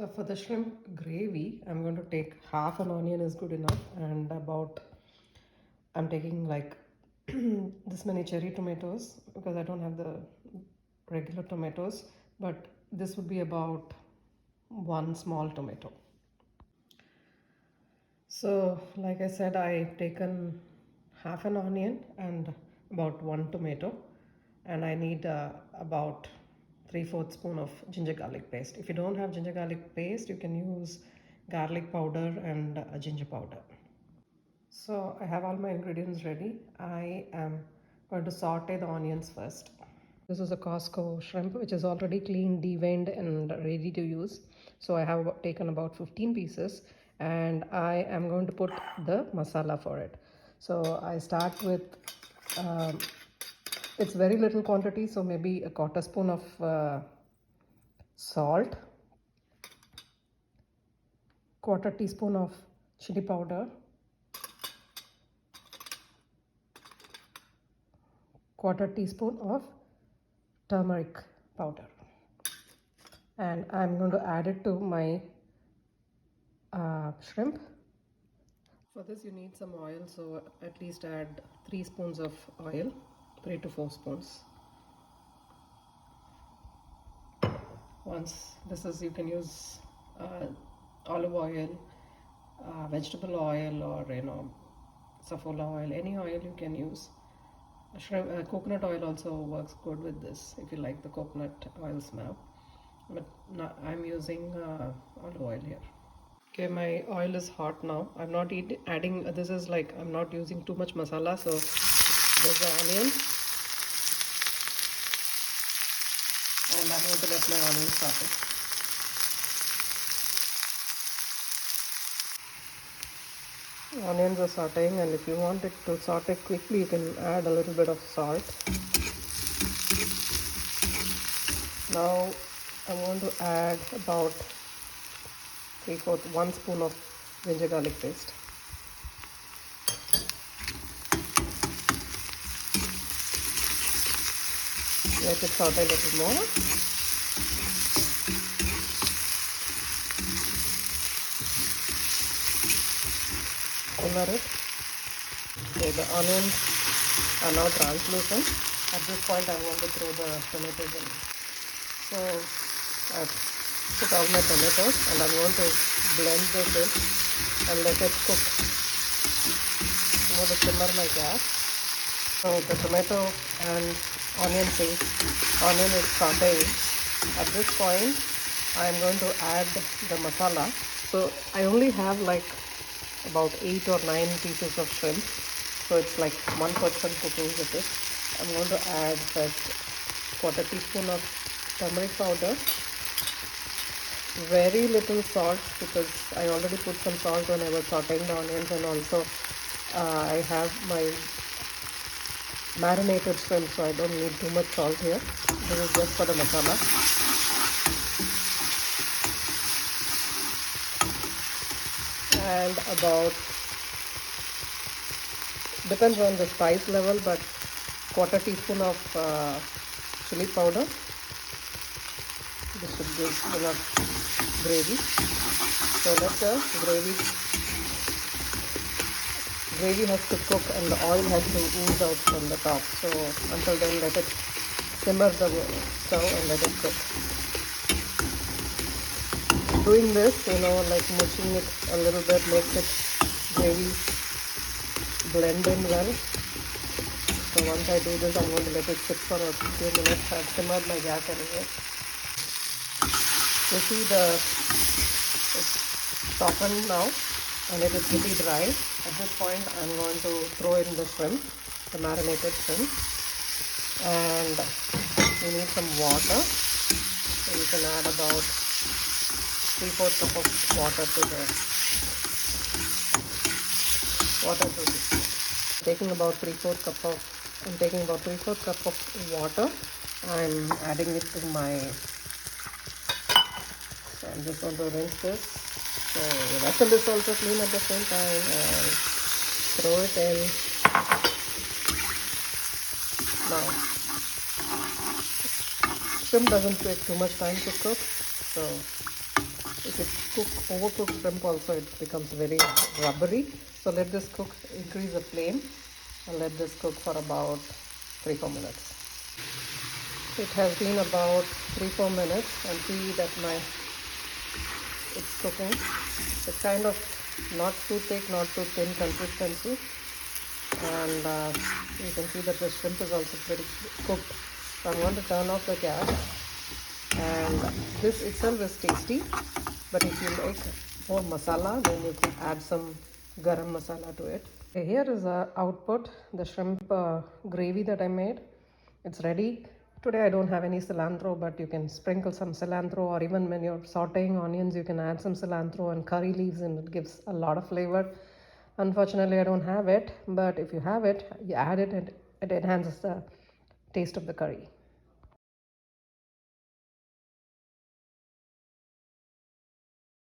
So for the shrimp gravy, I'm going to take half an onion is good enough, and I'm taking like this many cherry tomatoes because I don't have the regular tomatoes, but this would be about one small tomato. So like I said, I've taken half an onion and about one tomato, and I need about 3/4 spoon of ginger garlic paste. If you don't have ginger garlic paste, you can use garlic powder and ginger powder. So I have all my ingredients ready. I am going to saute the onions first. This is a Costco shrimp which is already cleaned, deveined and ready to use. So I have taken about 15 pieces and I am going to put the masala for it. So I start with, um, it's very little quantity, so maybe a quarter spoon of salt, quarter teaspoon of chili powder, quarter teaspoon of turmeric powder, and I'm going to add it to my shrimp. For this you need some oil, so at least add 3 spoons of oil, 3 to 4 spoons. Once this is, you can use olive oil, vegetable oil, or safflower oil, any oil you can use. Coconut oil also works good with this if you like the coconut oil smell, but I'm using olive oil here. Okay, my oil is hot now. I'm not adding, this is like, I'm not using too much masala. So there's the onion, and I'm going to let my onion saute. Onions are sauteing, and if you want it to saute quickly, you can add a little bit of salt. Now I'm going to add about 1 spoon of ginger garlic paste. Let it saute a little more. Simmer it. Okay, the onions are now translucent. At this point I want to throw the tomatoes in. So I've put all my tomatoes and I'm going to blend this in and let it cook. I'm going to simmer my gas. So the tomato and onion is sauteing. At this point I'm going to add the masala. So I only have like about 8 or 9 pieces of shrimp, so it's like 1 person cooking with it. I'm going to add first quarter teaspoon of turmeric powder, very little salt because I already put some salt when I was sauteing the onions, and also I have my marinated shrimp, so I don't need too much salt here. This is just for the masala. And about, depends on the spice level, but quarter teaspoon of chili powder. This should give enough gravy. So let the gravy has to cook and the oil has to ooze out from the top. So until then, let it simmer the stove and let it cook. Doing this, like mushing it a little bit makes it gravy blend in well. So once I do this, I'm going to let it sit for a few minutes. I've simmered my gas anyway. You see it's softened now and it is pretty dry. At this point, I'm going to throw in the shrimp, the marinated shrimp, and you need some water. So you can add about 3/4 cup of water to this. I'm taking about 3/4 cup of water. I'm adding it to my. So I'm just going to rinse this. So the vessel is also clean at the same time, and throw it in. Now, shrimp doesn't take too much time to cook, so If it overcooked shrimp also, it becomes very rubbery. So let this cook, increase the flame and let this cook for about 3-4 minutes. It has been about 3-4 minutes and see that it's cooking. It's kind of not too thick, not too thin consistency, and you can see that the shrimp is also pretty cooked. So I'm going to turn off the gas, and this itself is tasty, but if you like more masala, then you can add some garam masala to it. Okay, here is the output, the shrimp gravy that I made. It's ready. Today I don't have any cilantro, but you can sprinkle some cilantro, or even when you're sauteing onions, you can add some cilantro and curry leaves, and it gives a lot of flavor. Unfortunately, I don't have it, but if you have it, you add it and it enhances the taste of the curry.